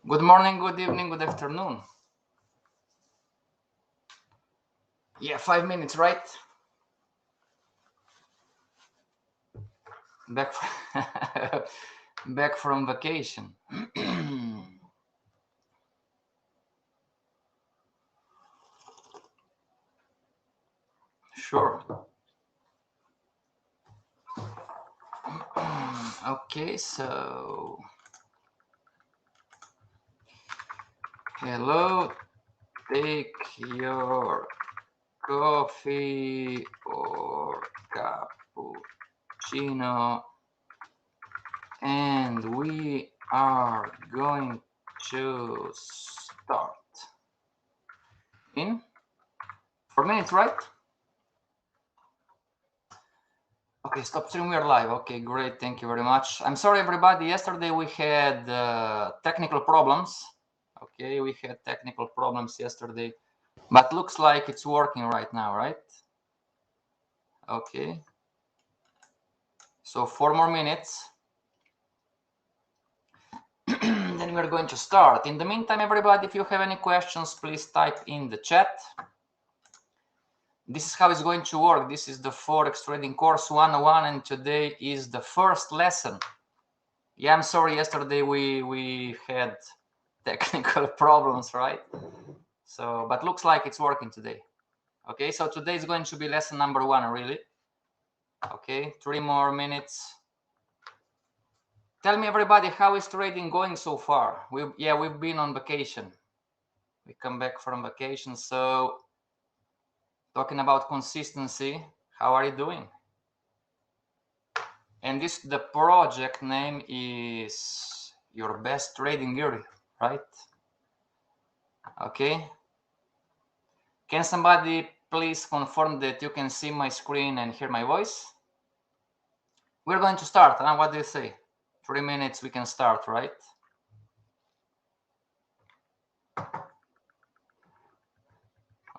Good morning, good evening, good afternoon. Yeah, 5 minutes, right? Back back from vacation. Sure. Okay, so hello, take your coffee or cappuccino, and we are going to start in 4 minutes, right? Okay, stop stream, we are live. Okay, great, thank you very much. I'm sorry, everybody. Yesterday we had technical problems. Okay, we had technical problems yesterday, but looks like it's working right now, right? Okay. So 4 more minutes. Then we're going to start. In the meantime, everybody, if you have any questions, please type in the chat. This is how it's going to work. This is the Forex Trading Course 101, and today is the first lesson. Yeah, I'm sorry, yesterday we had technical problems, right? So, but looks like it's working today. Okay, so today is going to be lesson number 1, really. Okay, 3 more minutes. Tell me, everybody, how is trading going so far? We've been on vacation. We come back from vacation, so talking about consistency, how are you doing? And the project name is Your Best Trading Year, right? Okay. Can somebody please confirm that you can see my screen and hear my voice? We're going to start, huh? What do you say? 3 minutes, we can start, right?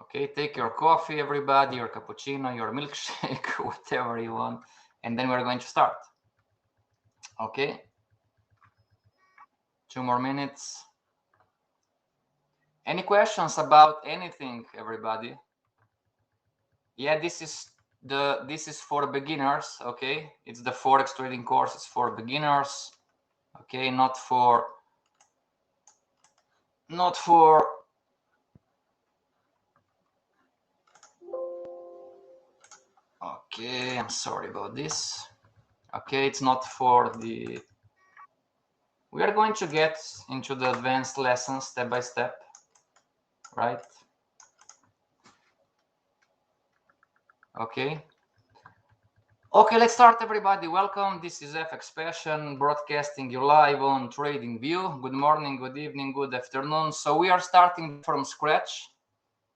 Okay, take your coffee, everybody, your cappuccino, your milkshake, whatever you want, and then we're going to start. Okay. 2 more minutes. Any questions about anything, everybody? Yeah, this is for beginners. Okay, it's the Forex trading course. It's for beginners. Okay, not for okay, I'm sorry about this. Okay, it's not for the we are going to get into the advanced lessons step by step, right? Okay, let's start, everybody. Welcome. This is Fxpassion broadcasting you live on TradingView. Good morning, good evening, good afternoon. So we are starting from scratch.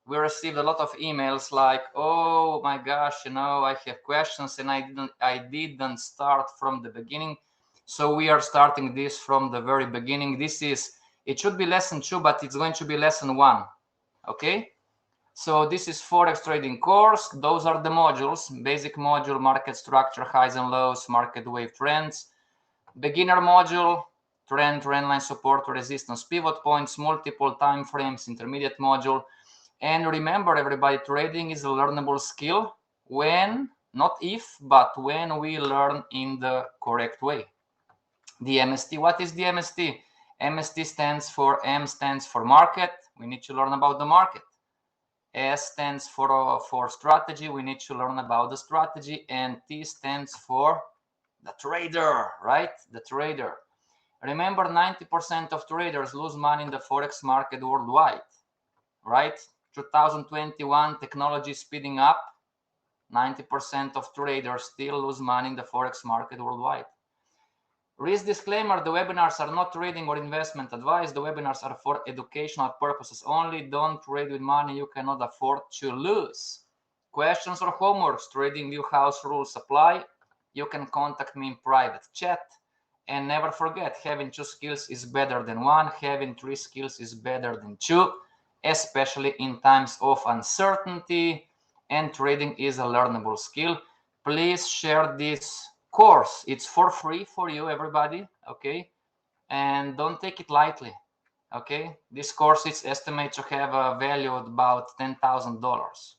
We received a lot of emails like, oh my gosh, I have questions and I didn't start from the beginning. So we are starting this from the very beginning. It should be lesson 2, but it's going to be lesson 1. Okay, so this is Forex trading course. Those are the modules: basic module, market structure, highs and lows, market wave trends; beginner module, trend line, support, resistance, pivot points, multiple time frames; intermediate module. And remember, everybody, trading is a learnable skill when, not if, but when we learn in the correct way. The MST, what is the MST? MST stands for, M stands for market. We need to learn about the market. S stands for strategy. We need to learn about the strategy. And T stands for the trader, right? The trader. Remember, 90% of traders lose money in the Forex market worldwide, right? 2021, technology speeding up. 90% of traders still lose money in the Forex market worldwide. Risk disclaimer: the webinars are not trading or investment advice. The webinars are for educational purposes only. Don't trade with money you cannot afford to lose. Questions or homeworks, TradingView house rules apply. You can contact me in private chat. And never forget, having 2 skills is better than 1. Having 3 skills is better than 2, especially in times of uncertainty. And trading is a learnable skill. Please share this course. It's for free for you, everybody. Okay, and don't take it lightly. Okay, this course is estimated to have a value of about $10,000.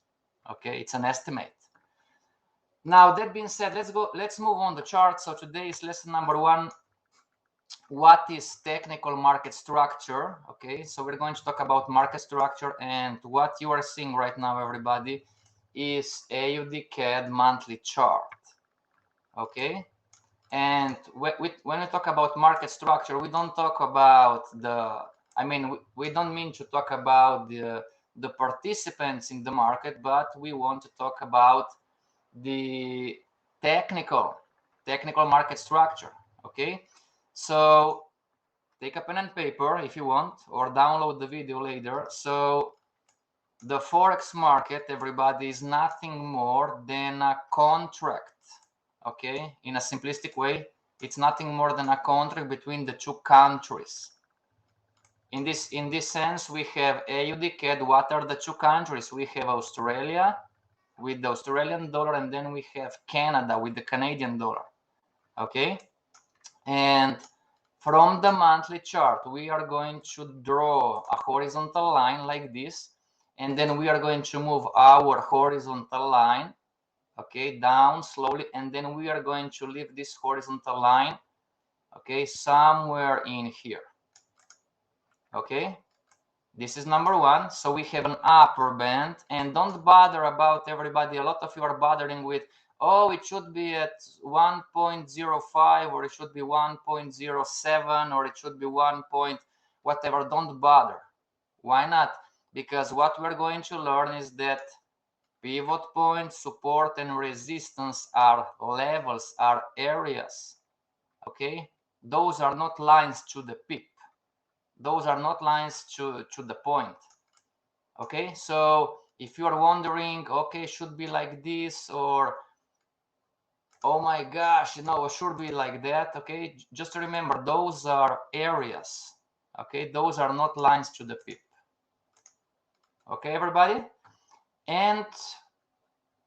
Okay, it's an estimate. Now that being said, let's move on the chart. So today is lesson number 1. What is technical market structure? Okay, so we're going to talk about market structure, and what you are seeing right now, everybody, is AUD/CAD monthly chart. Okay, and when we talk about market structure, we don't talk about we don't mean to talk about the participants in the market, but we want to talk about the technical market structure. Okay, so take a pen and paper if you want, or download the video later. So the Forex market, everybody, is nothing more than a contract. Okay, in a simplistic way, it's nothing more than a contract between the two countries. In this sense, we have AUD/CAD. What are the two countries? We have Australia with the Australian dollar, and then we have Canada with the Canadian dollar. Okay, and from the monthly chart, we are going to draw a horizontal line like this, and then we are going to move our horizontal line, okay, down slowly, and then we are going to leave this horizontal line, okay, somewhere in here. Okay, this is number 1. So we have an upper band, and don't bother about, everybody, a lot of you are bothering with, oh, it should be at 1.05, or it should be 1.07, or it should be 1. Whatever. Don't bother. Why not? Because what we're going to learn is that pivot point, support, and resistance are levels, are areas. Okay, those are not lines to the pip. Those are not lines to the point. Okay, so if you are wondering, okay, should be like this, or oh my gosh, it should be like that. Okay, just remember, those are areas. Okay, those are not lines to the pip. Okay, everybody? And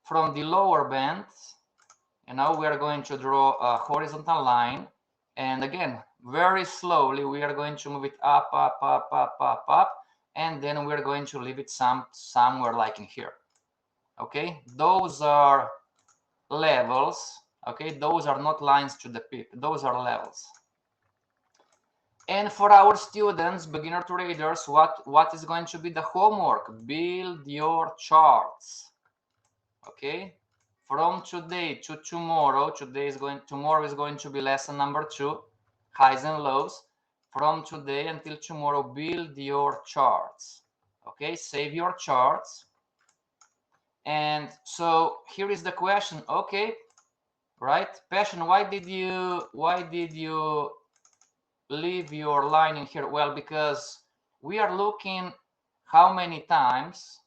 from the lower band, we are going to draw a horizontal line, and again, very slowly we are going to move it up, up, up, up, up, up, and then we're going to leave it somewhere like in here. Okay, those are levels. Okay, those are not lines to the pip, those are levels. And for our students, beginner traders, what is going to be the homework? Build your charts. Okay, from today to tomorrow, tomorrow is going to be lesson number 2, highs and lows. From today until tomorrow, build your charts. Okay, save your charts. And so here is the question. Okay, right, Passion, why did you leave your line in here? Well, because we are looking how many times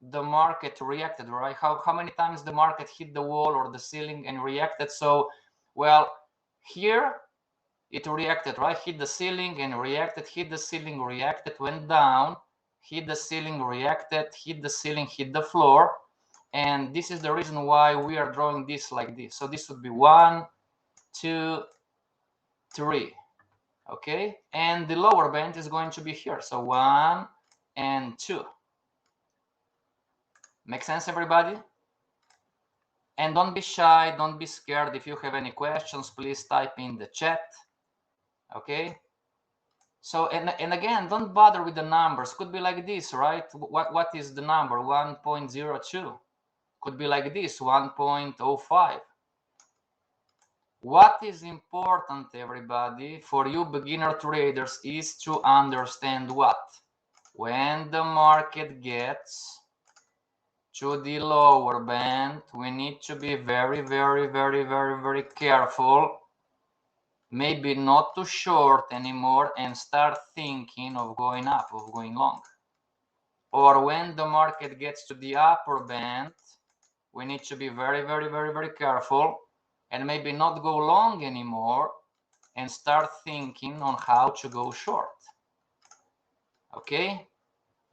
the market reacted, right? How many times the market hit the wall or the ceiling and reacted. So, well, here it reacted, right? Hit the ceiling and reacted, hit the ceiling, reacted, went down, hit the ceiling, reacted, hit the ceiling, hit the floor. And this is the reason why we are drawing this like this. So this would be 1, 2, 3. Okay, and the lower band is going to be here. So 1 and 2. Make sense, everybody? And don't be shy, don't be scared. If you have any questions, please type in the chat. Okay, so and again, don't bother with the numbers. Could be like this, right? What is the number? 1.02. Could be like this, 1.05. What is important, everybody, for you beginner traders is to understand what? When the market gets to the lower band, we need to be very, very, very, very, very careful. Maybe not too short anymore and start thinking of going up, of going long. Or when the market gets to the upper band, we need to be very, very, very, very careful and maybe not go long anymore and start thinking on how to go short. Okay,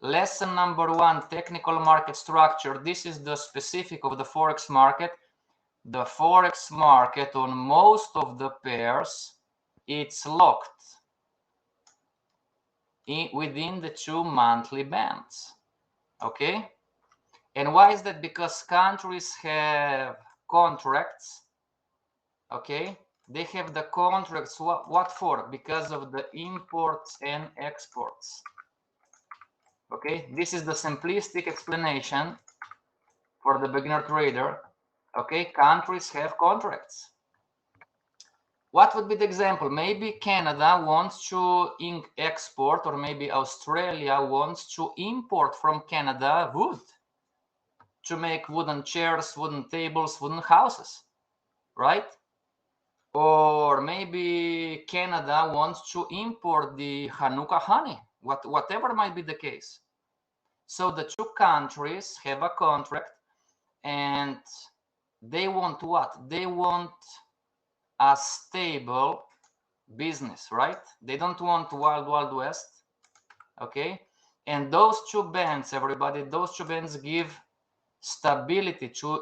lesson number 1, technical market structure. This is the specific of the Forex market. The Forex market on most of the pairs, it's locked. within the 2 monthly bands. Okay, and why is that? Because countries have contracts. Okay, they have the contracts. What for? Because of the imports and exports. Okay, this is the simplistic explanation for the beginner trader. Okay, countries have contracts. What would be the example? Maybe Canada wants to export, or maybe Australia wants to import from Canada wood to make wooden chairs, wooden tables, wooden houses, right? Or maybe Canada wants to import the Hanukkah honey, whatever might be the case. So the 2 countries have a contract, and they want what? They want a stable business, right? They don't want wild west. Okay, and those 2 bands, everybody, those 2 bands give stability to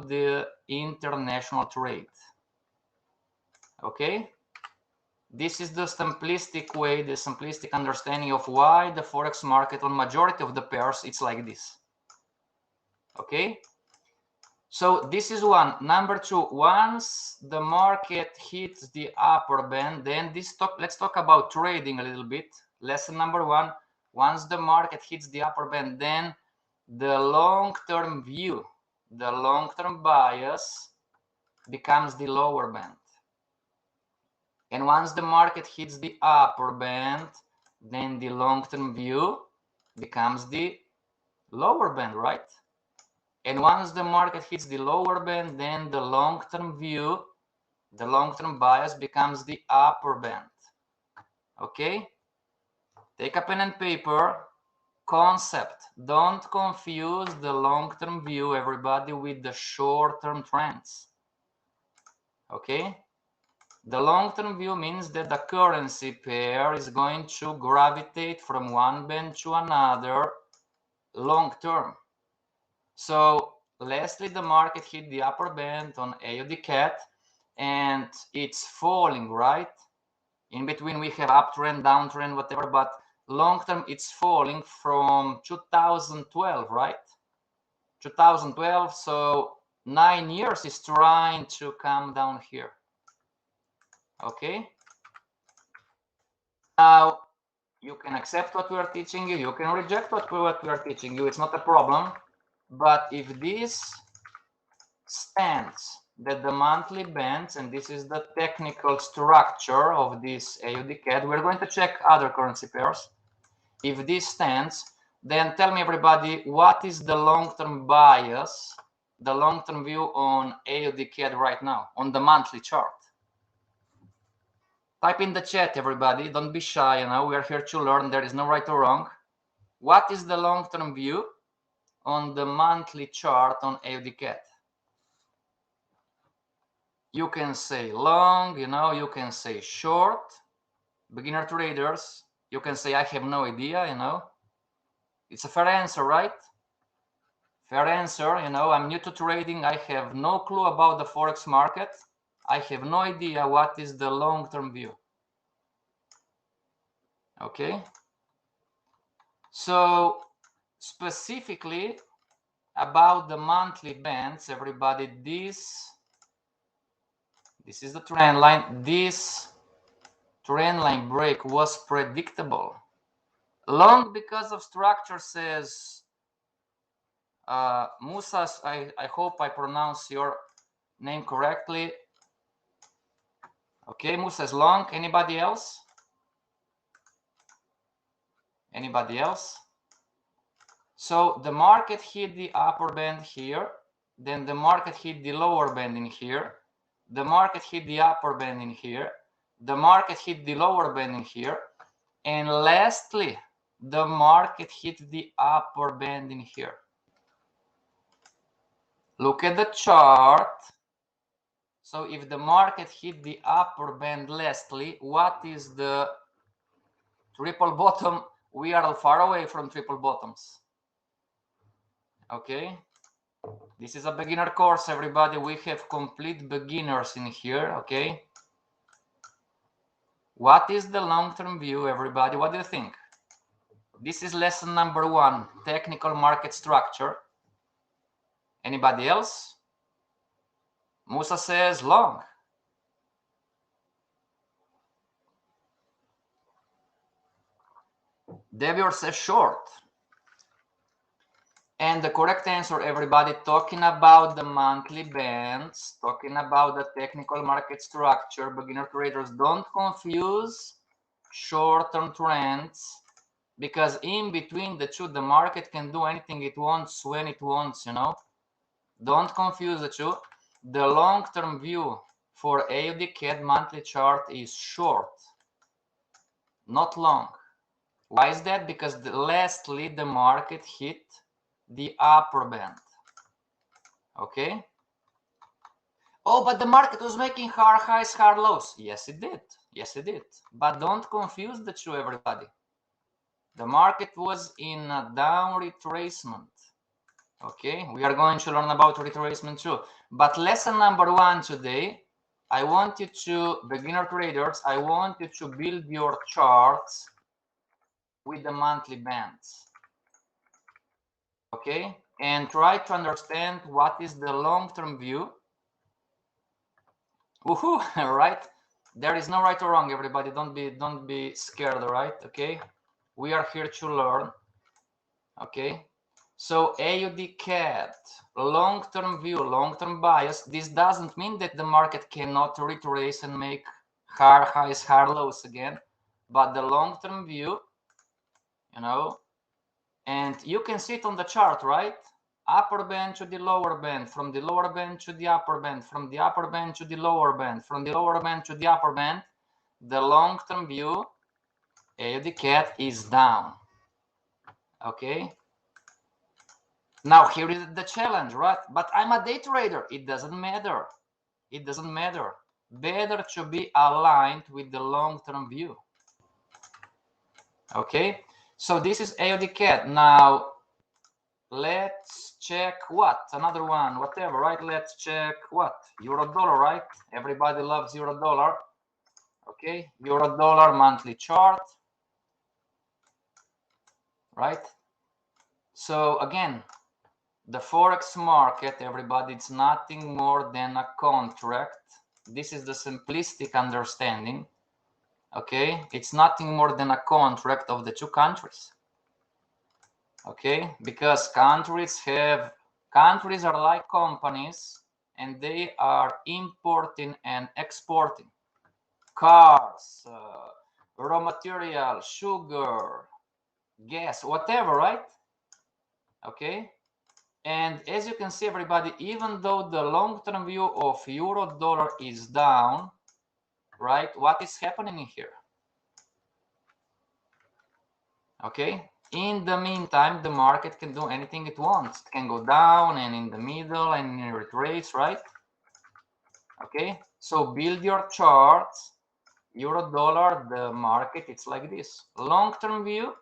the international trade. Okay, this is the simplistic way, the simplistic understanding of why the forex market on majority of the pairs it's like this. Okay, so this is one. Number 2, once the market hits the upper band, then let's talk about trading a little bit. Lesson number 1, once the market hits the upper band, then the long-term view, the long-term bias becomes the lower band. And once the market hits the upper band, then the long-term view becomes the lower band, right? And once the market hits the lower band, then the long-term view, the long-term bias becomes the upper band. Okay? Take a pen and paper. Concept. Don't confuse the long-term view, everybody, with the short-term trends. Okay? The long-term view means that the currency pair is going to gravitate from one band to another long-term. So lastly, the market hit the upper band on AUD CAD and it's falling, right? In between we have uptrend, downtrend, whatever, but long-term it's falling from 2012, right? 2012, so 9 years is trying to come down here. Okay, now you can accept what we are teaching you, you can reject what we are teaching you, it's not a problem. But if this stands, that the monthly bands, and this is the technical structure of this AUD CAD, we're going to check other currency pairs. If this stands, then tell me, everybody, what is the long-term bias, the long-term view on AUD CAD right now, on the monthly chart? Type in the chat, everybody. Don't be shy, we are here to learn. There is no right or wrong. What is the long-term view on the monthly chart on AUD CAD? You can say long, you can say short. Beginner traders, you can say I have no idea, It's a fair answer, right? Fair answer, I'm new to trading. I have no clue about the forex market. I have no idea what is the long-term view. Okay, so specifically about the monthly bands, everybody, this is the trend line. This trend line break was predictable. Long because of structure, says Musa. I hope I pronounce your name correctly. Okay, Musa is long. Anybody else? Anybody else? So the market hit the upper band here, then the market hit the lower band in here, the market hit the upper band in here, the market hit the lower band in here, and lastly, the market hit the upper band in here. Look at the chart. So if the market hit the upper band lastly, what is the triple bottom? We are far away from triple bottoms. Okay, this is a beginner course, everybody. We have complete beginners in here. Okay, what is the long-term view, everybody? What do you think? This is lesson number 1, technical market structure. Anybody else? Musa says long. Devior says short. And the correct answer, everybody, talking about the monthly bands, talking about the technical market structure, beginner traders, don't confuse short-term trends, because in between the two, the market can do anything it wants when it wants, you know. Don't confuse the two. The long-term view for AUD CAD monthly chart is short, not long. Why is that? Because lastly, the market hit the upper band. Okay. Oh, but the market was making hard highs, hard lows. Yes, it did. Yes, it did. But don't confuse the two, everybody. The market was in a down retracement. Okay, we are going to learn about retracement too. But lesson number 1 today, I want you to, beginner traders, I want you to build your charts with the monthly bands. Okay, and try to understand what is the long-term view. Woohoo, right? There is no right or wrong, everybody. Don't be scared, right? Okay, we are here to learn. Okay, so AUD CAD, long-term view, long-term bias. This doesn't mean that the market cannot retrace and make hard highs, hard lows again, but the long-term view, you know, and you can see it on the chart, right? Upper band to the lower band, from the lower band to the upper band, from the upper band to the lower band, from the lower band to the upper band. The long-term view, AUD CAD, is down. Okay. Now here is the challenge, right? But I'm a day trader. It doesn't matter. It doesn't matter. Better to be aligned with the long-term view. Okay. So this is AUD CAD. Now let's check what? Another one, whatever, right? Let's check what? Euro dollar, right? Everybody loves euro dollar. Okay. Euro dollar monthly chart. Right? So again, the Forex market, everybody, it's nothing more than a contract. This is the simplistic understanding. Okay, it's nothing more than a contract of the two countries. Okay, because countries are like companies, and they are importing and exporting cars, raw material, sugar, gas, whatever, right? Okay. And as you can see, everybody, even though the long-term view of euro dollar is down, right? What is happening here? Okay. In the meantime, the market can do anything it wants. It can go down and in the middle and in retrace, right? Okay. So build your charts. Euro dollar, the market, it's like this. Long-term view.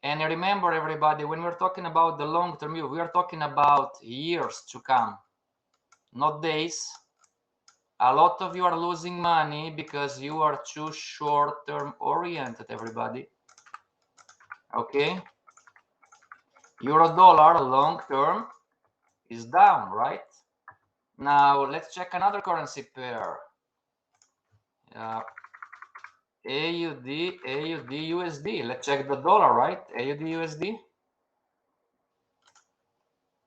And remember, everybody, when we're talking about the long-term view, we are talking about years to come, not days. A lot of you are losing money because you are too short-term oriented, everybody. Okay. Euro dollar long-term is down, right? Now let's check another currency pair. AUD, USD. Let's check the dollar, right? AUD, USD.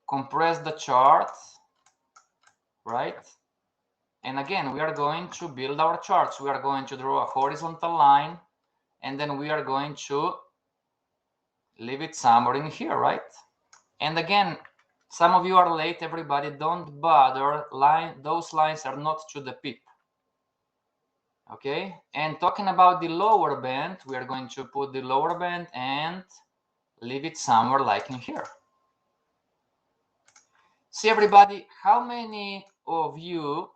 Compress the chart, right? And again, we are going to build our charts. We are going to draw a horizontal line, and then we are going to leave it somewhere in here, right? And again, some of you are late, everybody. Don't bother. Those lines are not to the pip. Okay. And talking about the lower band, we are going to put the lower band and leave it somewhere like in here. See, everybody, how many of you,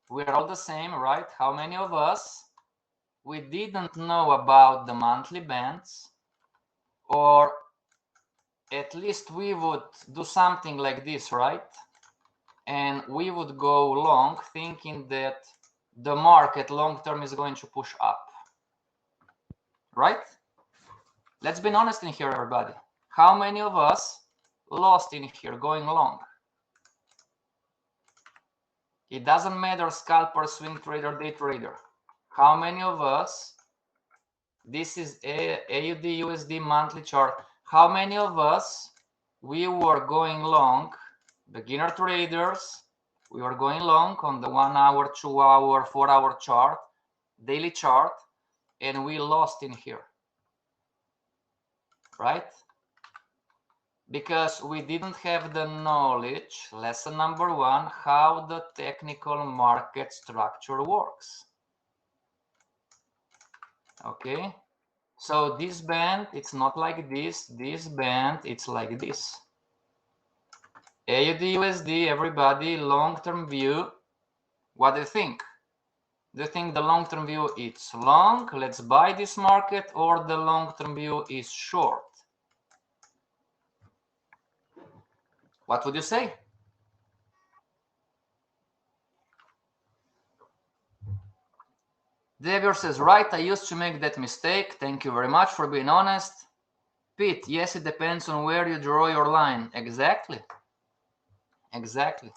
we're all the same, right? How many of us, we didn't know about the monthly bands, or at least we would do something like this, right? And we would go long thinking that the market long term is going to push up, right? Let's be honest in here, everybody. How many of us lost in here going long? It doesn't matter scalper, swing trader, day trader. How many of us, this is AUD USD monthly chart, how many of us we were going long, beginner traders, we were going long on the 1 hour, 2 hour, 4 hour chart, daily chart, and we lost in here, right? Because we didn't have the knowledge, lesson number 1, how the technical market structure works. Okay, so this band, it's not like this band, it's like this. AUD USD, everybody, long-term view, what do you think? Do you think the long-term view is long, let's buy this market, or the long-term view is short? What would you say? Xavier says, right, I used to make that mistake. Thank you very much for being honest. Pete, yes, it depends on where you draw your line. Exactly. Exactly.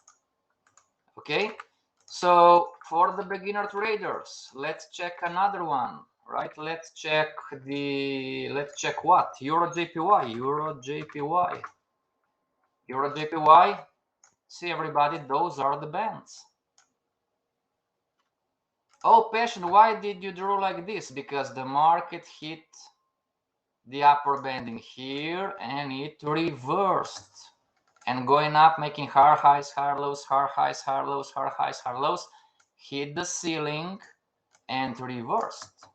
Okay. So for the beginner traders, let's check another one, right? Let's check what? Euro JPY, Euro JPY. Euro JPY. See everybody, those are the bands. Oh, Passion, why did you draw like this? Because the market hit the upper banding here and it reversed and going up, making higher highs, higher lows, higher highs, higher lows, higher highs, higher lows, hit the ceiling and reversed.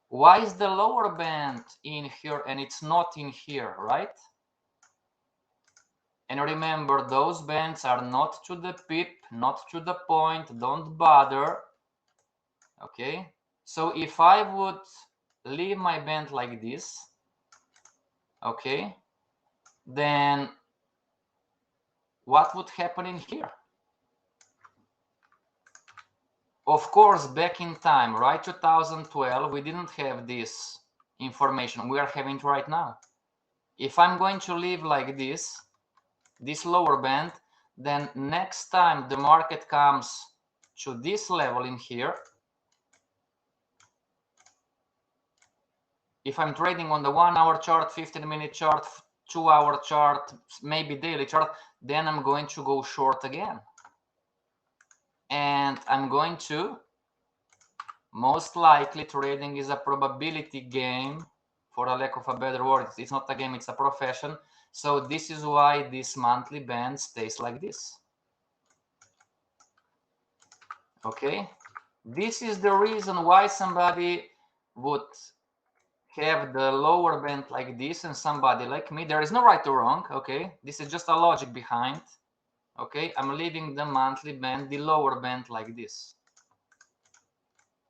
Why is the lower band in here and it's not in here, right? And remember, those bands are not to the pip, not to the point, don't bother. Okay, so if I would leave my band like this, okay, then what would happen in here? Of course, back in time, right, 2012, we didn't have this information we are having it right now. If I'm going to leave like this lower band, then next time the market comes to this level in here, if I'm trading on the 1 hour chart, 15-minute chart, 2 hour chart, maybe daily chart, then I'm going to go short again. And I'm going to, most likely, trading is a probability game, for a lack of a better word. It's not a game, it's a profession. So this is why this monthly band stays like this. Okay, this is the reason why somebody would have the lower band like this and somebody like me. There is no right or wrong. Okay, this is just a logic behind. Okay, I'm leaving the monthly band, the lower band like this.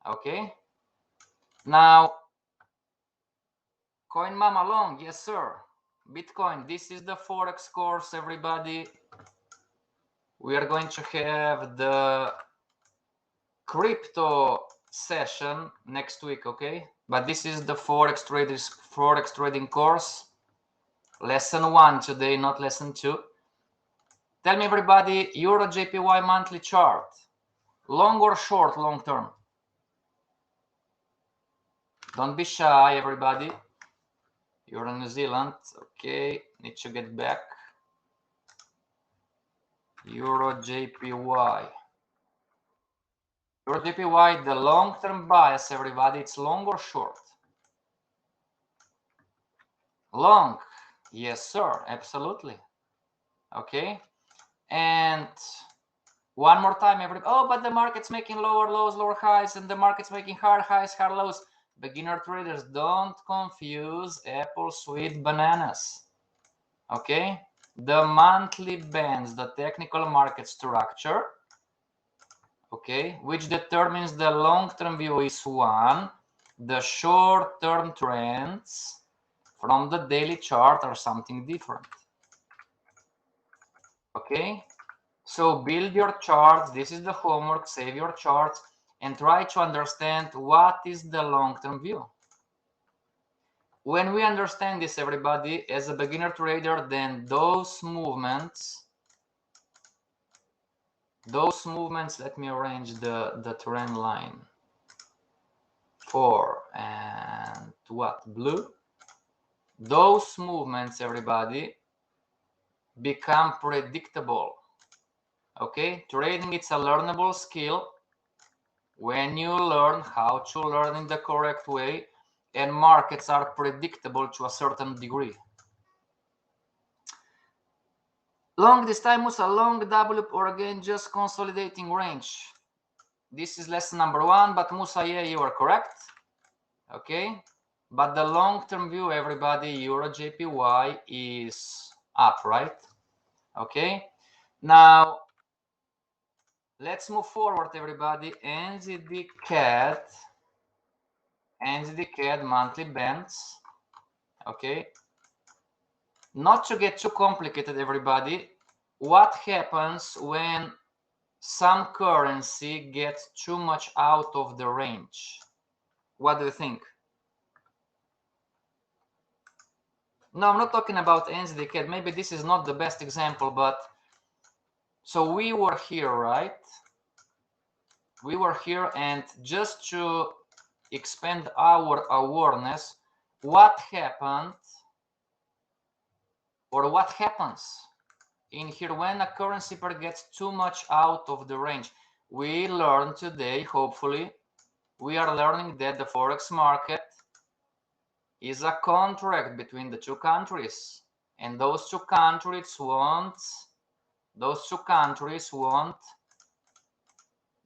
Okay, now Coin Mama Long, yes sir. Bitcoin, this is the Forex course, everybody. We are going to have the crypto session next week, okay? But this is the Forex trading course. Lesson 1 today, not lesson 2. Tell me, everybody, Euro JPY monthly chart. Long or short, long term? Don't be shy, everybody. You're in New Zealand. Okay, need to get back. Euro JPY. Euro JPY, the long-term bias, everybody, it's long or short? Long. Yes, sir. Absolutely. Okay. And one more time, everybody. Oh, but the market's making lower lows, lower highs, and the market's making higher highs, higher lows. Beginner traders, don't confuse apples with bananas. Okay. The monthly bands, the technical market structure, okay, which determines the long-term view is 1. The short-term trends from the daily chart are something different. Okay, so build your charts. This is the homework. Save your charts and try to understand what is the long-term view. when we understand this, everybody, as a beginner trader, then those movements, let me arrange the trend line for, and what, blue? Those movements, everybody, become predictable. Okay, trading, it's a learnable skill. When you learn how to learn in the correct way, and markets are predictable to a certain degree. Long this time was a long W or again just consolidating range. This is lesson number 1, but Musa, yeah, you are correct. Okay, but the long-term view, everybody, Euro JPY is up, right? Okay, now let's move forward, everybody. NZD CAD monthly bands. Okay, not to get too complicated, everybody. What happens when some currency gets too much out of the range? What do you think? No, I'm not talking about NZD CAD. Maybe this is not the best example, but so we were here, right? We were here, and just to expand our awareness, what happened or what happens in here when a currency pair gets too much out of the range? We learned today, hopefully, we are learning that the Forex market is a contract between the two countries, and those two countries want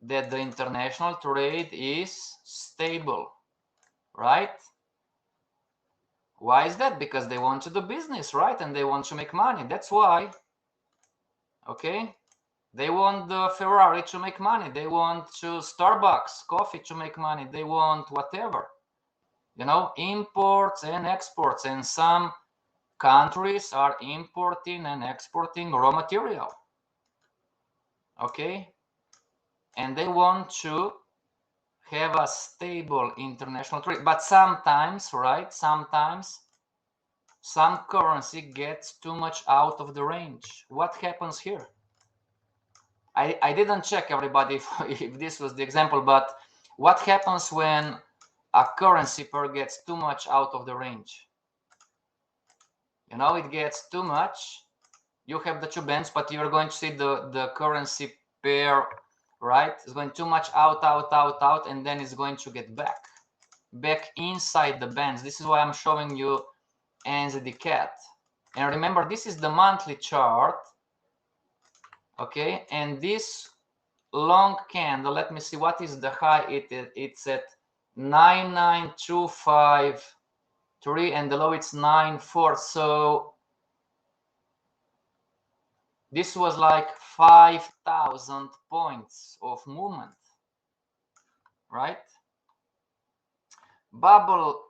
that the international trade is stable, right? Why is that? Because they want to do business, right? And they want to make money. That's why. Okay, they want the Ferrari to make money, they want to Starbucks coffee to make money, they want whatever, you know, imports and exports, and some countries are importing and exporting raw material. Okay, and they want to have a stable international trade. But sometimes, right, sometimes some currency gets too much out of the range. What happens here? I didn't check, everybody, if this was the example, but what happens when a currency pair gets too much out of the range? You know, it gets too much. You have the two bands, but you're going to see the currency pair, right? It's going too much out, and then it's going to get back inside the bands. This is why I'm showing you NZD CAD. And remember, this is the monthly chart. Okay, and this long candle, let me see, what is the high? It's at 99253, and the low it's 94. So this was like 5,000 points of movement, right? Bubble,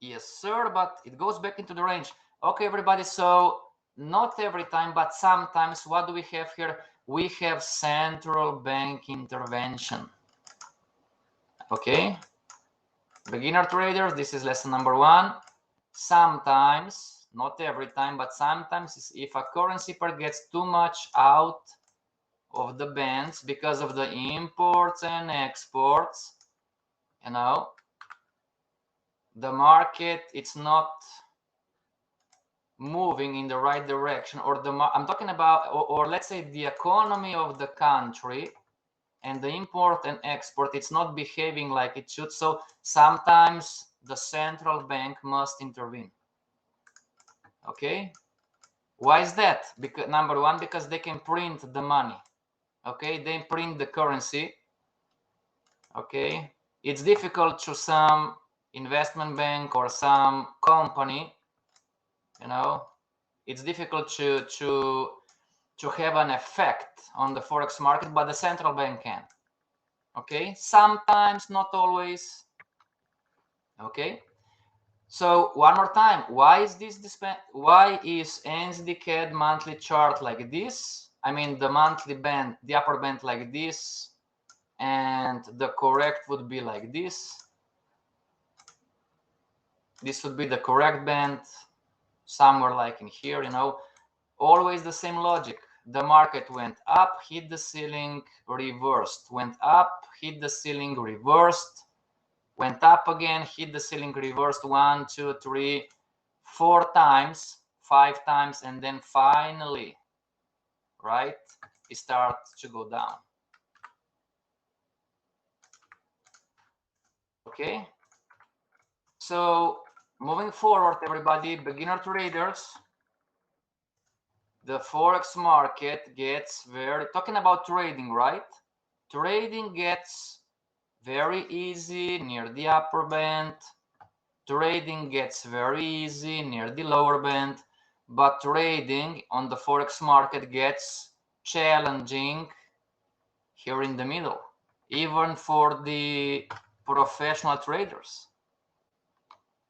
yes sir, but it goes back into the range. Okay, everybody, so not every time, but sometimes, what do we have here? We have central bank intervention. Okay, beginner traders, this is lesson number 1. Sometimes, not every time, but sometimes, if a currency pair gets too much out of the bands because of the imports and exports, you know, the market, it's not moving in the right direction, or I'm talking about, or let's say the economy of the country and the import and export, it's not behaving like it should. So sometimes the central bank must intervene. Okay, why is that? Because number 1, because they can print the money. Okay, they print the currency. Okay, it's difficult to some investment bank or some company, you know, it's difficult to have an effect on the Forex market, but the central bank can. Okay, sometimes, not always. Okay, so one more time, why is why is NZD CAD monthly chart like this? I mean, the monthly band, the upper band like this, and the correct would be like this. This would be the correct band, somewhere like in here, you know. Always the same logic. The market went up, hit the ceiling, reversed. Went up, hit the ceiling, reversed. Went up again, hit the ceiling, reversed 1, 2, 3, 4 times, 5 times, and then finally, right, it starts to go down. Okay, so moving forward, everybody, beginner traders, the Forex market gets very, talking about trading, right? Trading gets very easy near the upper band. Trading gets very easy near the lower band, but trading on the Forex market gets challenging here in the middle, even for the professional traders.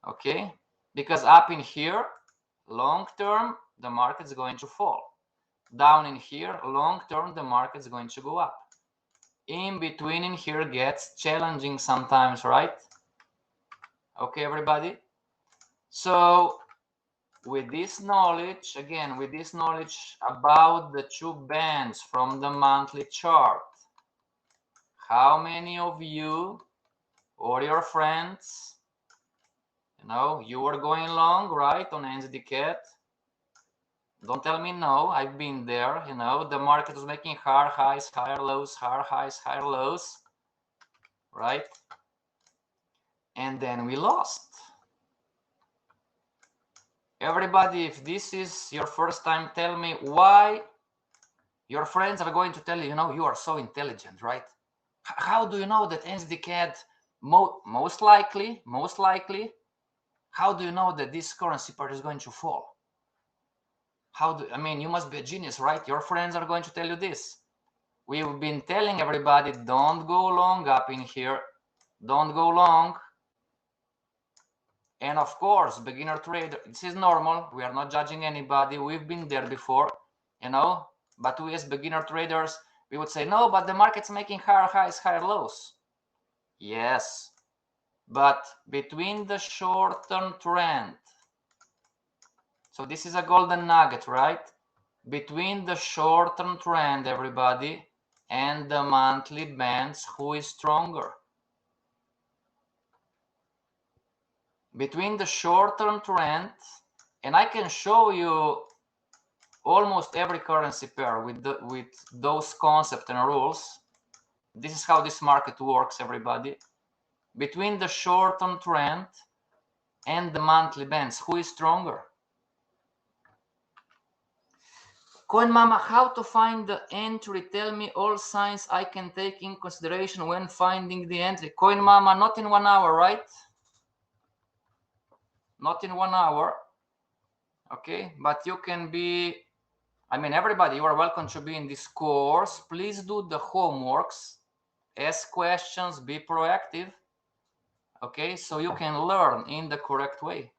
Okay, because up in here, long term, the market's going to fall. Down in here, long term, the market's going to go up. In between in here gets challenging sometimes, right? Okay, everybody. So with this knowledge, again, with this knowledge about the two bands from the monthly chart, how many of you or your friends, you know, you were going long, right, on NZD-CAD? Don't tell me no, I've been there, you know, the market was making higher highs, higher lows, higher highs, higher lows, right? And then we lost. Everybody, if this is your first time, tell me why. Your friends are going to tell you, you know, you are so intelligent, right? How do you know that NZD-CAD, most likely, how do you know that this currency pair is going to fall? I mean, you must be a genius, right? Your friends are going to tell you this. We've been telling everybody, don't go long up in here. Don't go long. And of course, beginner trader, this is normal. We are not judging anybody. We've been there before, you know, but we as beginner traders, we would say, no, but the market's making higher highs, higher lows. Yes, but between the short-term trend, so this is a golden nugget, right? Between the short-term trend, everybody, and the monthly bands, who is stronger? Between the short-term trend, and I can show you almost every currency pair with those concepts and rules. This is how this market works, everybody. Between the short-term trend and the monthly bands, who is stronger? Coin Mama, how to find the entry? Tell me all signs I can take in consideration when finding the entry. Coin Mama, not in 1 hour, right? Not in 1 hour. Okay, but you can be, I mean, everybody, you are welcome to be in this course. Please do the homeworks, ask questions, be proactive. Okay, so you can learn in the correct way.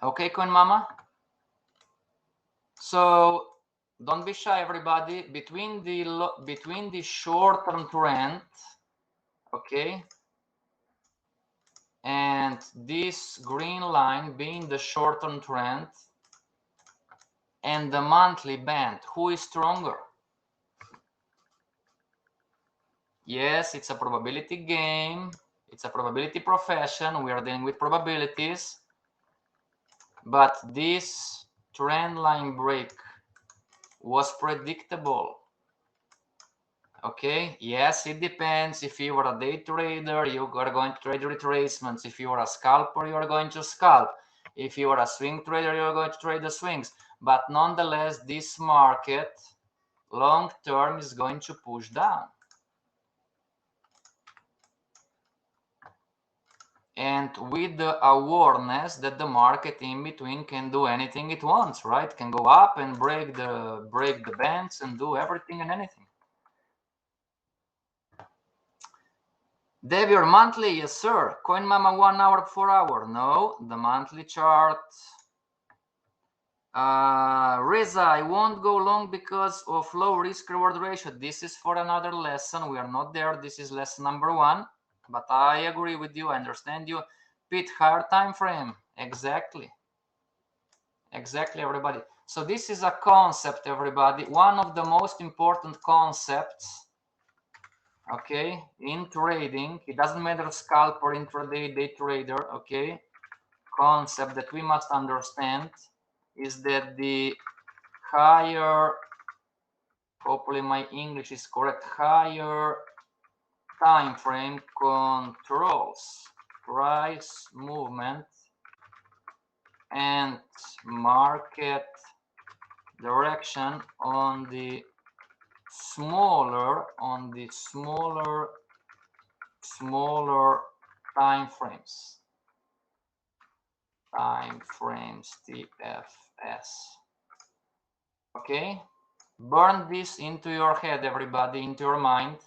Okay, Coin Mama? So don't be shy, everybody. Between the short-term trend, okay, and this green line being the short-term trend, and the monthly band, who is stronger? Yes, it's a probability game. It's a probability profession. We are dealing with probabilities. But this trend line break was predictable. Okay, yes, it depends. If you are a day trader, you are going to trade retracements. If you are a scalper, you are going to scalp. If you are a swing trader, you are going to trade the swings. But nonetheless, this market long term is going to push down. And with the awareness that the market in between can do anything it wants, right? Can go up and break the bands and do everything and anything. Dave, your monthly? Yes, sir. Coin Mama 1 hour, 4 hour. No, the monthly chart. Reza, I won't go long because of low risk reward ratio. This is for another lesson. We are not there. This is lesson number 1. But I agree with you. I understand you. Pete, higher time frame. Exactly. Exactly, everybody. So this is a concept, everybody. One of the most important concepts, okay, in trading. It doesn't matter scalp or intraday, day trader, okay. Concept that we must understand is that the higher, hopefully my English is correct, higher time frame controls price movement and market direction on the smaller time frames TFS. Okay, burn this into your head, everybody, into your mind.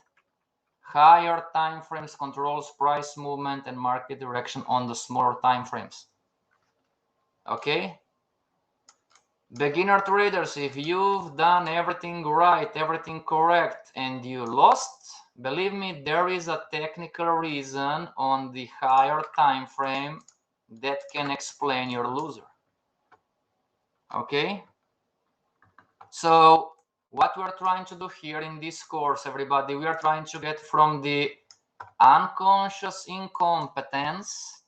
Higher time frames controls price movement and market direction on the smaller time frames. Okay, beginner traders, if you've done everything right, everything correct, and you lost, believe me, there is a technical reason on the higher time frame that can explain your loser. Okay, so what we're trying to do here in this course, everybody, we are trying to get from the unconscious incompetence.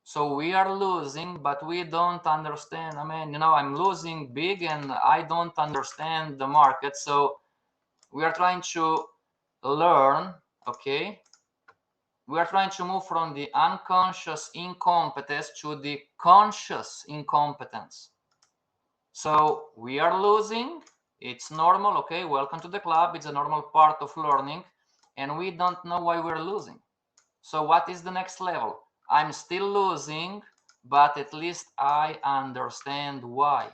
So we are losing, but we don't understand. I mean, you know, I'm losing big and I don't understand the market. So we are trying to learn, okay? We are trying to move from the unconscious incompetence to the conscious incompetence. So we are losing. It's normal, okay? Welcome to the club. It's a normal part of learning. And we don't know why we're losing. So what is the next level? I'm still losing, but at least I understand why.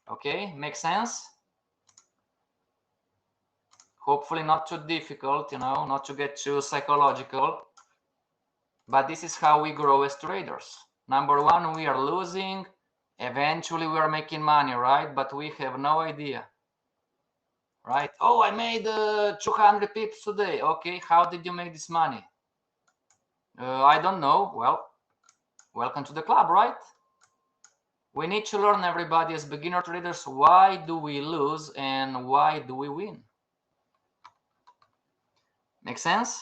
Okay, makes sense? Hopefully not too difficult, you know, not to get too psychological. But this is how we grow as traders. Number one, we are losing. Eventually we are making money, right? But we have no idea, right? Oh, I made 200 pips today. Okay, how did you make this money? I don't know. Well, welcome to the club, right? We need to learn, everybody, as beginner traders, why do we lose and why do we win? Make sense?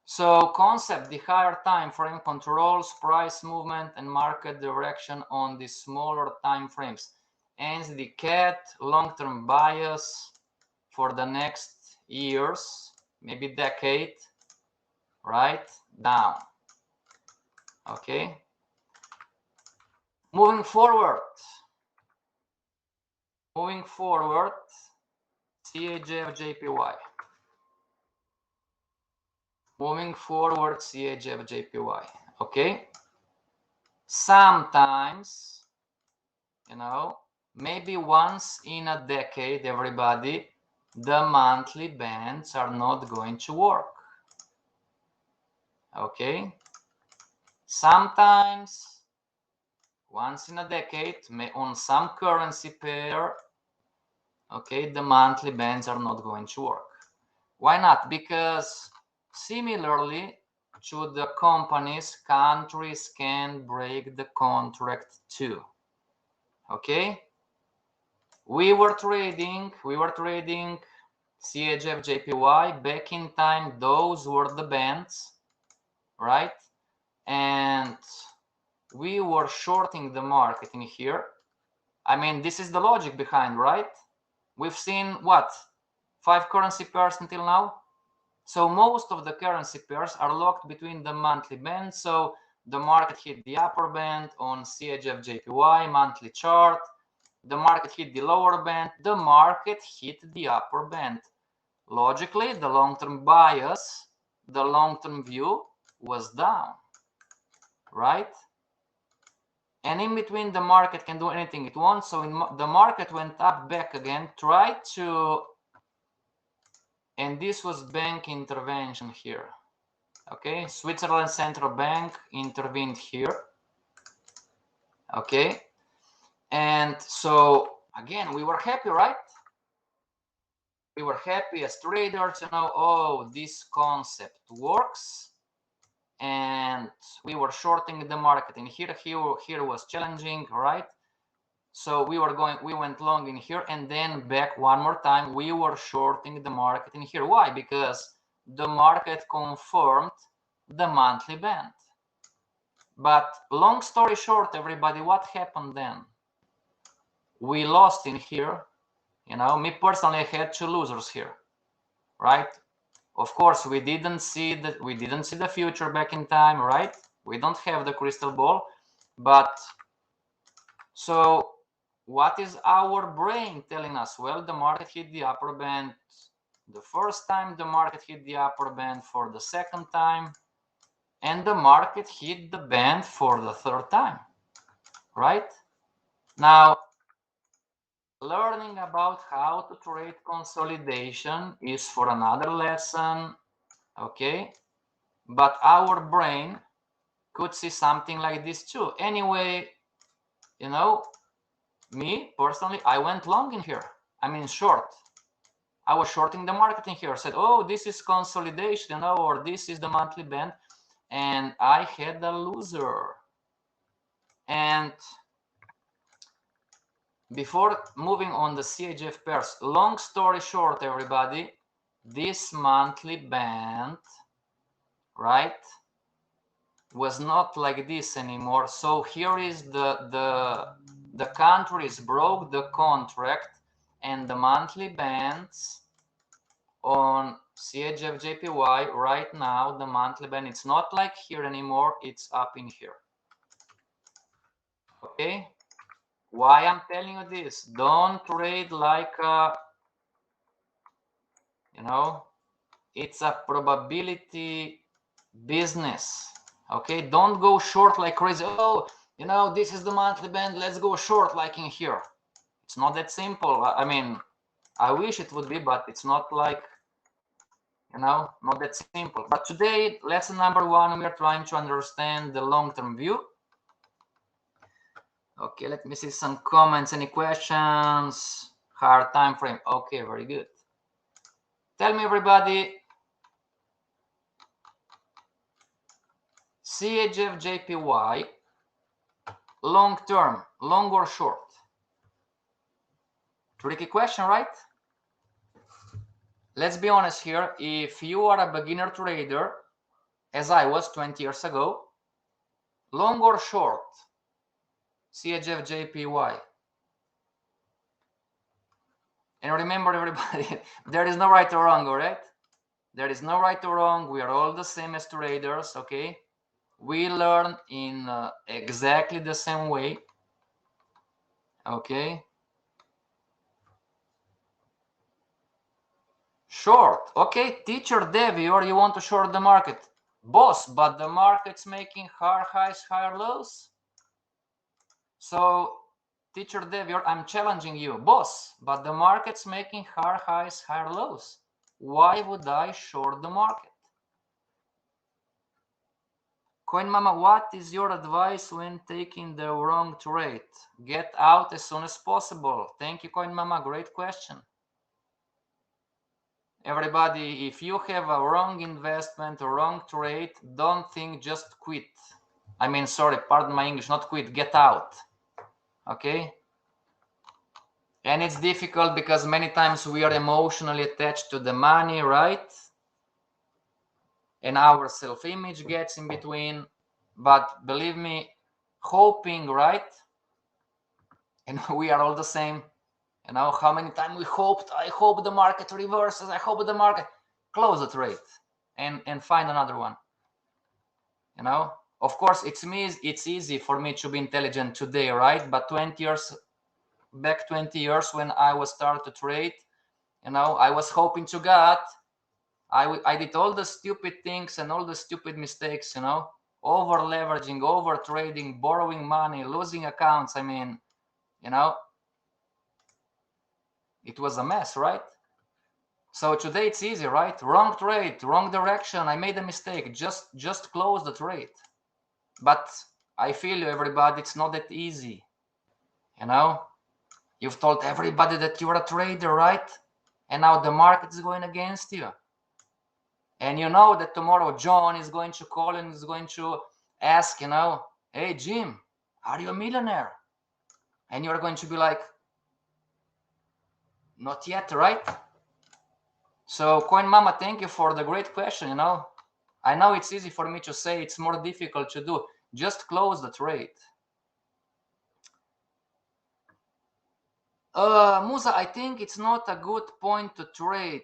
So concept, the higher time frame controls price movement and market direction on the smaller time frames. Hence the cat long-term bias for the next years, maybe decade, right? Down. Okay. Moving forward, CAGF JPY. Moving forward, CAGF JPY. Okay. Sometimes, you know, maybe once in a decade, everybody, the monthly bands are not going to work. Okay. Sometimes, once in a decade, on some currency pair, okay, the monthly bands are not going to work. Why not? Because similarly to the companies, countries can break the contract too. Okay, we were trading CHF JPY back in time. Those were the bands, right? And we were shorting the market in here. I mean, this is the logic behind, right? We've seen what, 5 currency pairs until now. So most of the currency pairs are locked between the monthly bands. So the market hit the upper band on CHF JPY monthly chart. The market hit the lower band. The market hit the upper band. Logically, the long-term bias, the long-term view was down, right? And in between, the market can do anything it wants. So the market went up, back again, tried to, and this was bank intervention here. Okay, Switzerland Central Bank intervened here. Okay, and so again, we were happy, right? we were happy as traders, you know, oh, this concept works. And we were shorting the market in here. Here was challenging, right? So we went long in here, and then back one more time, we were shorting the market in here. Why? Because the market confirmed the monthly band. But long story short, everybody, what happened then? We lost in here. You know, me personally, I had 2 losers here, right? Of course, we didn't see the future back in time, right? We don't have the crystal ball, but so what is our brain telling us? Well, the market hit the upper band the first time, the market hit the upper band for the second time, and the market hit the band for the third time, right? Now, learning about how to trade consolidation is for another lesson, okay? But our brain could see something like this too. Anyway, you know, me personally, I went long in here. I mean, short. I was shorting the market in here. Said, oh, this is consolidation, you know, or this is the monthly band. And I had a loser. And before moving on the CHF pairs, long story short, everybody, this monthly band, right, was not like this anymore. So here is the countries broke the contract, and the monthly bands on CHF JPY right now, the monthly band, it's not like here anymore, it's up in here. Okay, why I'm telling you this? Don't trade like you know, it's a probability business. Okay, don't go short like crazy. Oh, you know, this is the monthly band, let's go short like in here. It's not that simple. I mean, I wish it would be, but it's not like, you know, not that simple. But today, lesson number 1, we are trying to understand the long-term view. Okay, let me see some comments. Any questions? Hard time frame. Okay, very good. Tell me, everybody, CHF JPY, long term, long or short? Tricky question, right? Let's be honest here. If you are a beginner trader, as I was 20 years ago, long or short, CHF JPY? And remember, everybody, there is no right or wrong, all right? There is no right or wrong. We are all the same as traders, okay? We learn in exactly the same way, okay? Short, okay, teacher Devi, or you want to short the market? Boss, but the market's making higher highs, higher lows. So, teacher Devi, I'm challenging you, boss, but the market's making higher highs, higher lows. Why would I short the market? Coin Mama, what is your advice when taking the wrong trade? Get out as soon as possible. Thank you, Coin Mama. Great question. Everybody, if you have a wrong investment or wrong trade, don't think just quit. I mean, sorry, pardon my English, not quit, get out. Okay? And it's difficult because many times we are emotionally attached to the money, right? And our self-image gets in between. But believe me, hoping, right? And we are all the same. You know, how many times we hoped, I hope the market reverses, I hope the market, close the trade and find another one. You know, of course, it's easy for me to be intelligent today, right? But 20 years when I was started to trade, you know, I was hoping to God, I did all the stupid things and all the stupid mistakes, you know, over leveraging, over trading, borrowing money, losing accounts. I mean, you know, it was a mess, right? So today it's easy, right? Wrong trade, wrong direction. I made a mistake. Just close the trade. But I feel you, everybody, it's not that easy. You know, you've told everybody that you're a trader, right? and now the market is going against you. And you know that tomorrow John is going to call and is going to ask, you know, hey, Jim, are you a millionaire? And you're going to be like, not yet, right? So Coin Mama, thank you for the great question. You know, I know it's easy for me to say, it's more difficult to do. Just close the trade. Musa, I think it's not a good point to trade.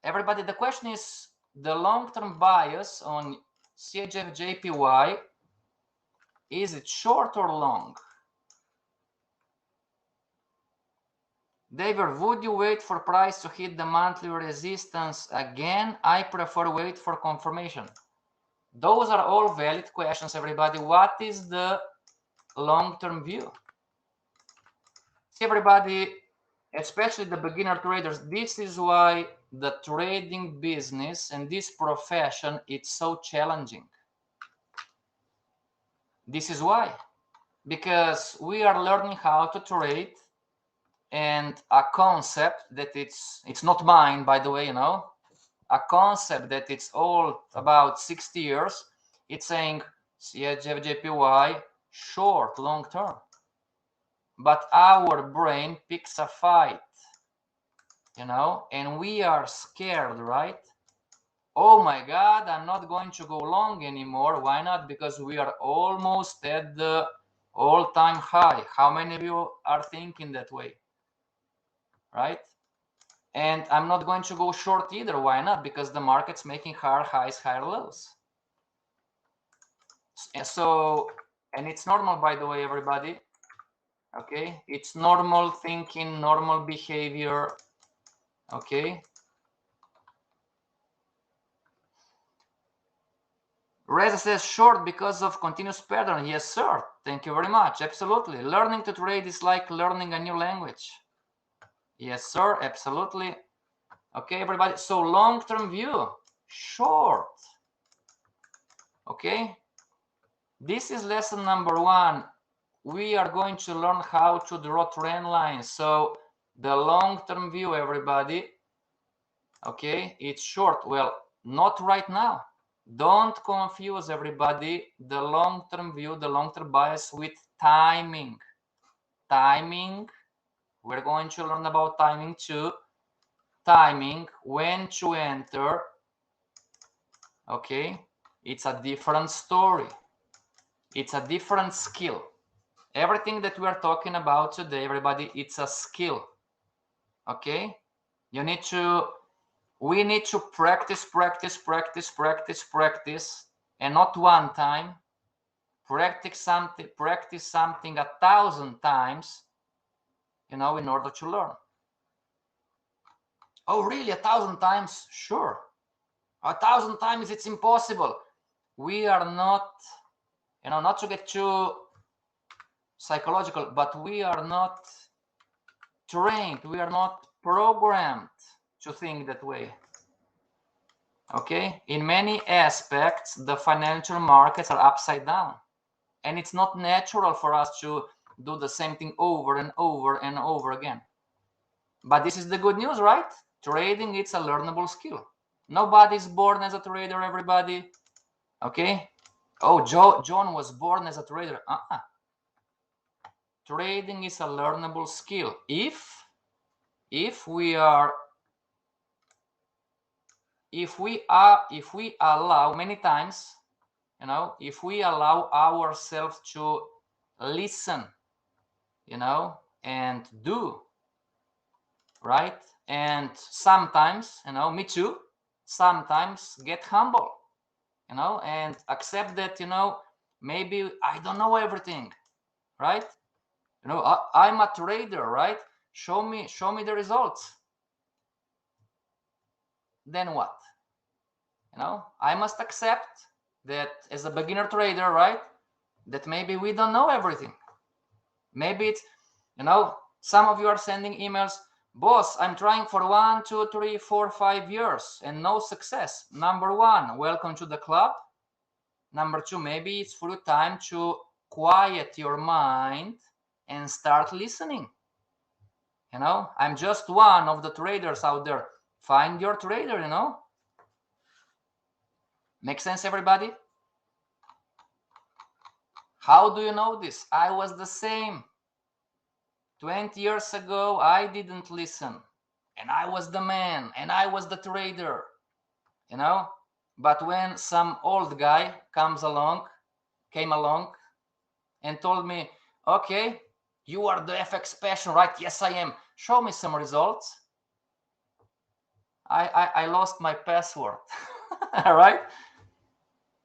Everybody, the question is the long-term bias on CHF-JPY, is it short or long? David, would you wait for price to hit the monthly resistance again? I prefer wait for confirmation. Those are all valid questions, everybody. What is the long-term view? See, everybody, especially the beginner traders, this is why the trading business and this profession, it's so challenging. This is why, because we are learning how to trade, and a concept that it's not mine, by the way, you know, a concept that it's all about 60 years, it's saying CHF-JPY short long term, but our brain picks a fight, you know, and we are scared, right? Oh my God, I'm not going to go long anymore. Why not? Because we are almost at the all-time high. How many of you are thinking that way? Right? And I'm not going to go short either. Why not? Because the market's making higher highs, higher lows. So, and it's normal, by the way, everybody. Okay, it's normal thinking, normal behavior. Okay. Reza says short because of continuous pattern. Yes, sir. Thank you very much. Absolutely. Learning to trade is like learning a new language. Yes, sir. Absolutely. Okay, everybody. So long-term view, short. Okay. This is lesson number 1. We are going to learn how to draw trend lines. So the long-term view, everybody. Okay, it's short. Well, not right now. Don't confuse, everybody, the long-term view, the long-term bias with timing. Timing, we're going to learn about timing too. Timing, when to enter. Okay, it's a different story. It's a different skill. Everything that we are talking about today, everybody, it's a skill. Okay, you need to, we need to practice, and not one time. Practice something 1,000 times, you know, in order to learn. Oh, really? 1,000 times? Sure. 1,000 times, it's impossible. We are not, you know, not to get too psychological, but we are not trained, we are not programmed to think that way. Okay, in many aspects, the financial markets are upside down, and it's not natural for us to do the same thing over and over and over again. But this is the good news, right? Trading, it's a learnable skill. Nobody's born as a trader, everybody. Okay. Oh, John was born as a trader. Trading is a learnable skill if we allow, many times, you know, if we allow ourselves to listen, you know, and do, right? And sometimes, you know, me too, sometimes get humble, you know, and accept that, you know, maybe I don't know everything, right? You know, I'm a trader, right? Show me the results. Then what? You know, I must accept that as a beginner trader, right, that maybe we don't know everything. Maybe it's, you know, some of you are sending emails, boss, I'm trying for 1, 2, 3, 4, 5 years and no success. Number 1, welcome to the club. Number 2, maybe it's full time to quiet your mind and start listening. You know, I'm just one of the traders out there. Find your trader, you know. Make sense, everybody? How do you know this? I was the same. 20 years ago, I didn't listen. And I was the man, and I was the trader, you know. But when some old guy came along and told me, okay, you are the Fxpassion, right? Yes, I am. Show me some results. I lost my password. All right.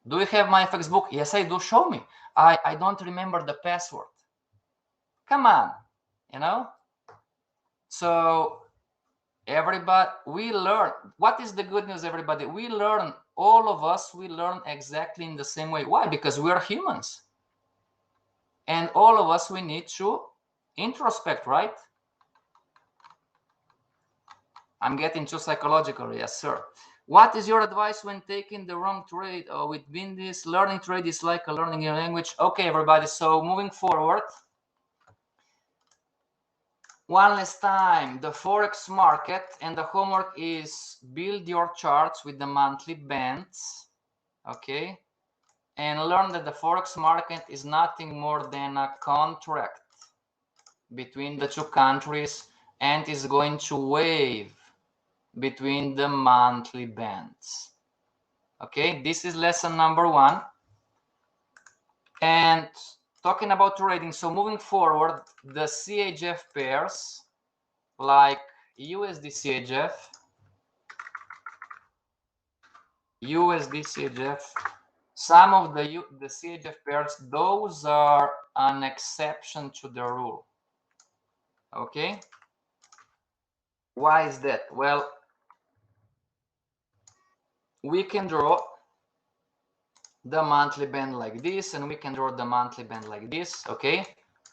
Do you have my FX book? Yes, I do. Show me. I don't remember the password. Come on, you know. So everybody, we learn. What is the good news, everybody? We learn, all of us, we learn exactly in the same way. Why? Because we are humans. And all of us, we need to introspect, right? I'm getting too psychological. Yes, sir. What is your advice when taking the wrong trade? Oh, with Bindis, learning trade is like a learning a language. Okay, everybody. So moving forward, one last time, the Forex market, and the homework is build your charts with the monthly bands. Okay. And learn that the Forex market is nothing more than a contract between the two countries and is going to wave between the monthly bands. Okay, this is lesson number 1. And talking about trading, so moving forward, the CHF pairs like USD CHF, some of the CHF pairs, those are an exception to the rule. Okay, why is that? Well, we can draw the monthly band like this, and we can draw the monthly band like this. Okay,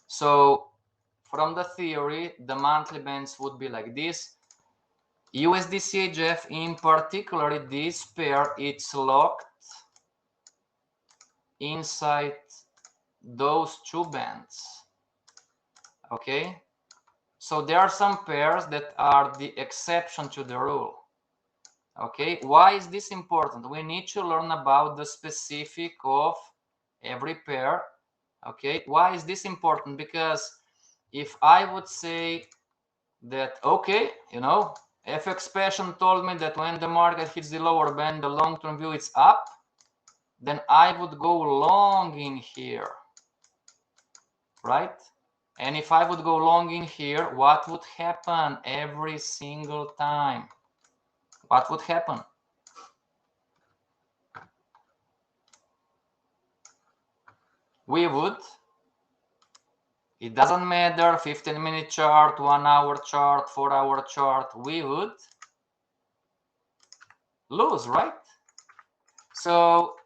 so from the theory, the monthly bands would be like this. USD CHF, in particular, this pair, it's locked inside those two bands. Okay, so there are some pairs that are the exception to the rule. Okay, why is this important? We need to learn about the specific of every pair. Okay, why is this important? Because if I would say that, okay, you know, Fxpassion told me that when the market hits the lower band, the long-term view is up, then I would go long in here, right? And if I would go long in here, what would happen every single time? What would happen? We would, it doesn't matter, 15-minute chart, 1-hour chart, 4-hour chart, we would lose, right? So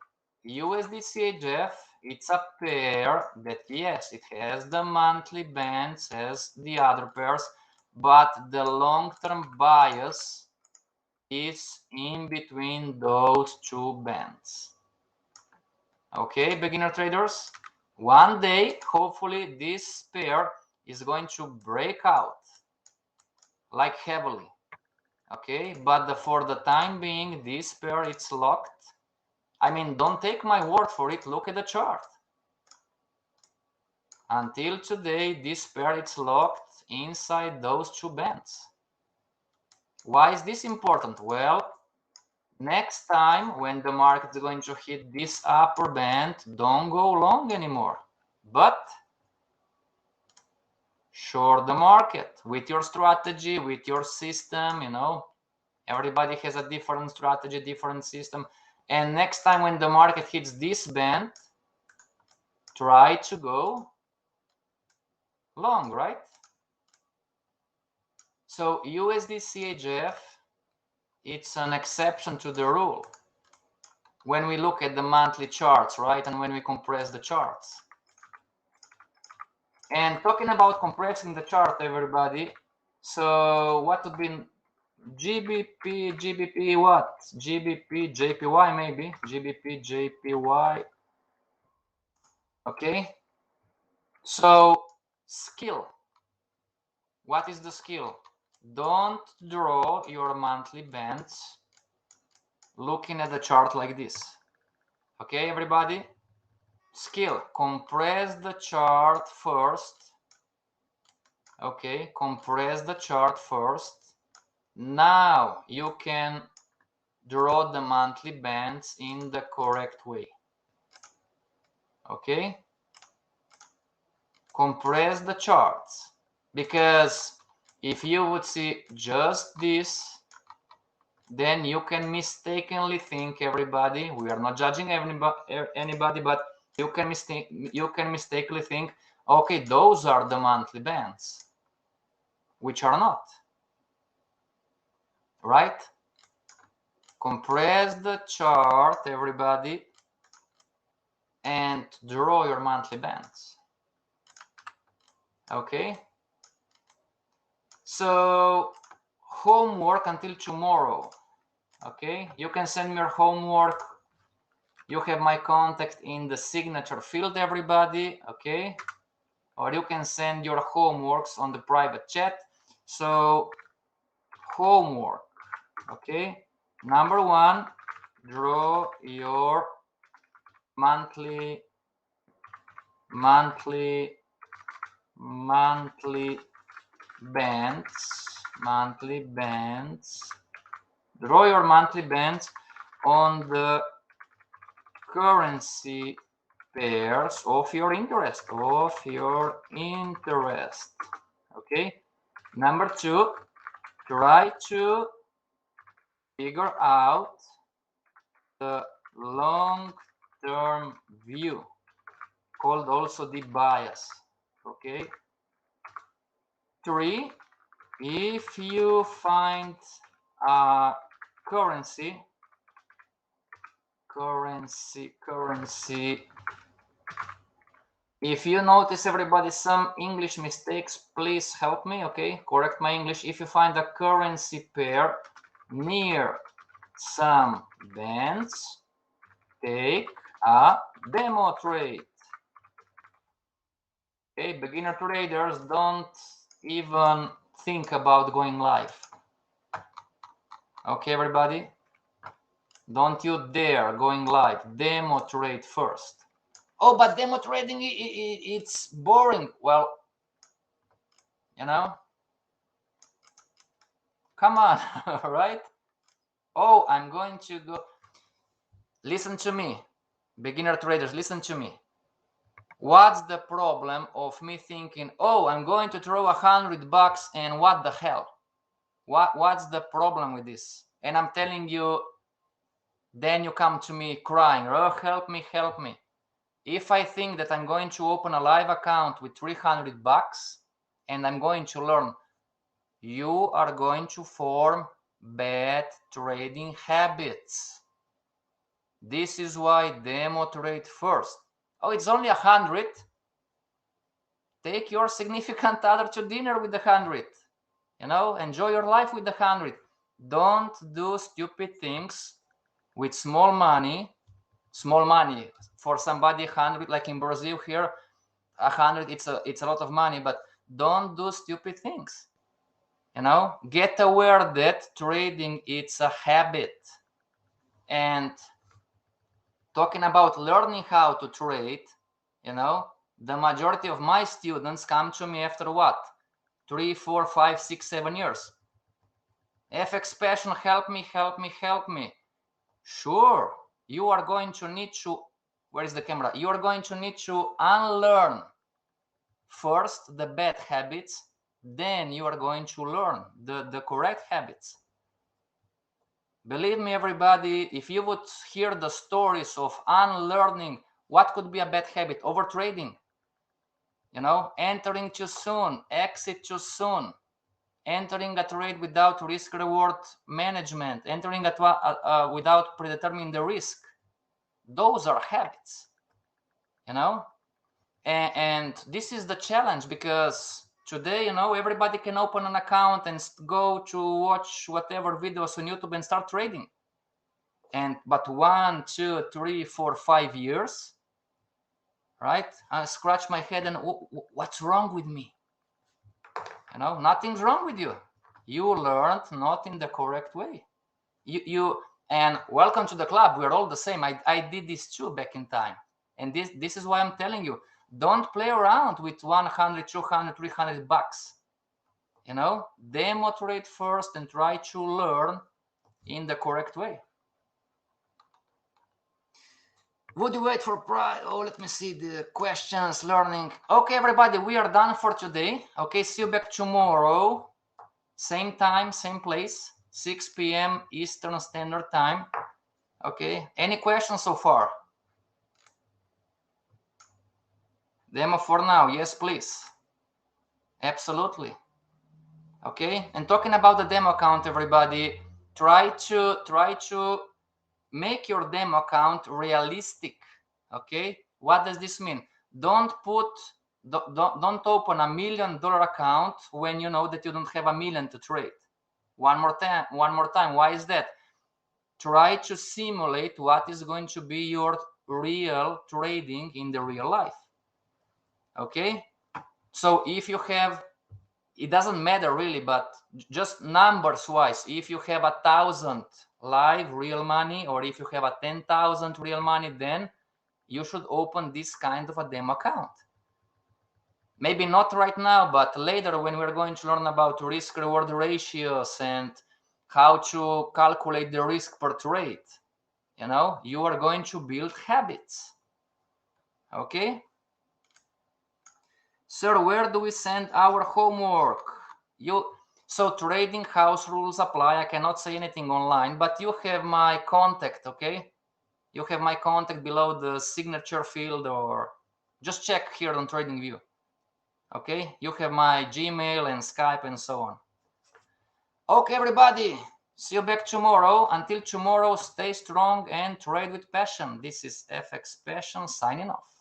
USD CHF, it's a pair that, yes, it has the monthly bands as the other pairs, but the long-term bias is in between those two bands. Okay, beginner traders, one day, hopefully, this pair is going to break out like heavily. Okay, but for the time being, this pair, it's locked. I mean, don't take my word for it. Look at the chart. Until today, this pair, it's locked inside those two bands. Why is this important? Well, next time when the market is going to hit this upper band, don't go long anymore, but short the market with your strategy, with your system. You know, everybody has a different strategy, different system. And next time when the market hits this band, try to go long, right? So USD CHF, it's an exception to the rule when we look at the monthly charts, right? And when we compress the charts. And talking about compressing the chart, everybody, so what would be GBP what? GBP, JPY maybe, GBP, JPY. Okay, so skill. What is the skill? Don't draw your monthly bands looking at the chart like this. Okay, everybody? Skill, compress the chart first. Okay, compress the chart first. Now you can draw the monthly bands in the correct way. Okay? Compress the charts, because if you would see just this, then you can mistakenly think, everybody, we are not judging anybody, but you can mistakenly think, okay, those are the monthly bands, which are not, right? Compress the chart, everybody, and draw your monthly bands. Okay, so homework until tomorrow. Okay, you can send me your homework. You have my contact in the signature field, everybody. Okay, or you can send your homeworks on the private chat. So homework, okay, number 1, draw your monthly bands. Draw your monthly bands on the currency pairs of your interest. Okay. Number 2, try to figure out the long-term view, called also the bias. Okay. 3, if you find a currency, if you notice, everybody, some English mistakes, please help me. Okay, correct my English. If you find a currency pair near some bands, take a demo trade. Okay, beginner traders, don't even think about going live. Okay, everybody, don't you dare going live. Demo trade first. Oh, but demo trading, it's boring. Well, you know, come on. Right? Oh, I'm going to go. Listen to me, beginner traders, listen to me. What's the problem of me thinking, oh, I'm going to throw $100 and what the hell? What's the problem with this? And I'm telling you, then you come to me crying, oh, help me, help me. If I think that I'm going to open a live account with $300 and I'm going to learn, you are going to form bad trading habits. This is why demo trade first. Oh, it's only 100. Take your significant other to dinner with the 100. You know, enjoy your life with the 100. Don't do stupid things with small money. Small money for somebody, 100, like in Brazil here, 100, it's a lot of money, but don't do stupid things. You know, get aware that trading, it's a habit. And talking about learning how to trade, you know, the majority of my students come to me after what? 3, 4, 5, 6, 7 years. Fxpassion, help me, help me, help me. Sure, you are going to need to, where is the camera? You are going to need to unlearn first the bad habits, then you are going to learn the correct habits. Believe me, everybody, if you would hear the stories of unlearning, what could be a bad habit? Overtrading, you know, entering too soon, exit too soon, entering a trade without risk reward management, entering without predetermining the risk. Those are habits, you know. And this is the challenge, because today, you know, everybody can open an account and go to watch whatever videos on YouTube and start trading. But 1, 2, 3, 4, 5 years, right? I scratch my head and what's wrong with me? You know, nothing's wrong with you. You learned not in the correct way. And welcome to the club. We're all the same. I did this too back in time. And this is why I'm telling you, don't play around with 100, 200, 300 bucks. You know, demo trade first and try to learn in the correct way. Would you wait for price? Oh, let me see the questions, learning. Okay, everybody, we are done for today. Okay, see you back tomorrow. Same time, same place, 6 p.m. Eastern Standard Time. Okay, any questions so far? Demo for now, yes, please. Absolutely. Okay, and talking about the demo account, everybody, try to make your demo account realistic. Okay, what does this mean? Don't open $1 million account when you know that you don't have $1 million to trade. One more time. Why is that? Try to simulate what is going to be your real trading in the real life. Okay, so if you have, it doesn't matter really, but just numbers wise, if you have 1,000 live real money, or if you have 10,000 real money, then you should open this kind of a demo account. Maybe not right now, but later when we're going to learn about risk reward ratios and how to calculate the risk per trade, you know, you are going to build habits. Okay, sir, where do we send our homework? So trading house rules apply. I cannot say anything online, but you have my contact. Okay, you have my contact below the signature field, or just check here on TradingView. Okay, you have my Gmail and Skype and so on. Okay, everybody, see you back tomorrow. Until tomorrow, stay strong and trade with passion. This is Fxpassion signing off.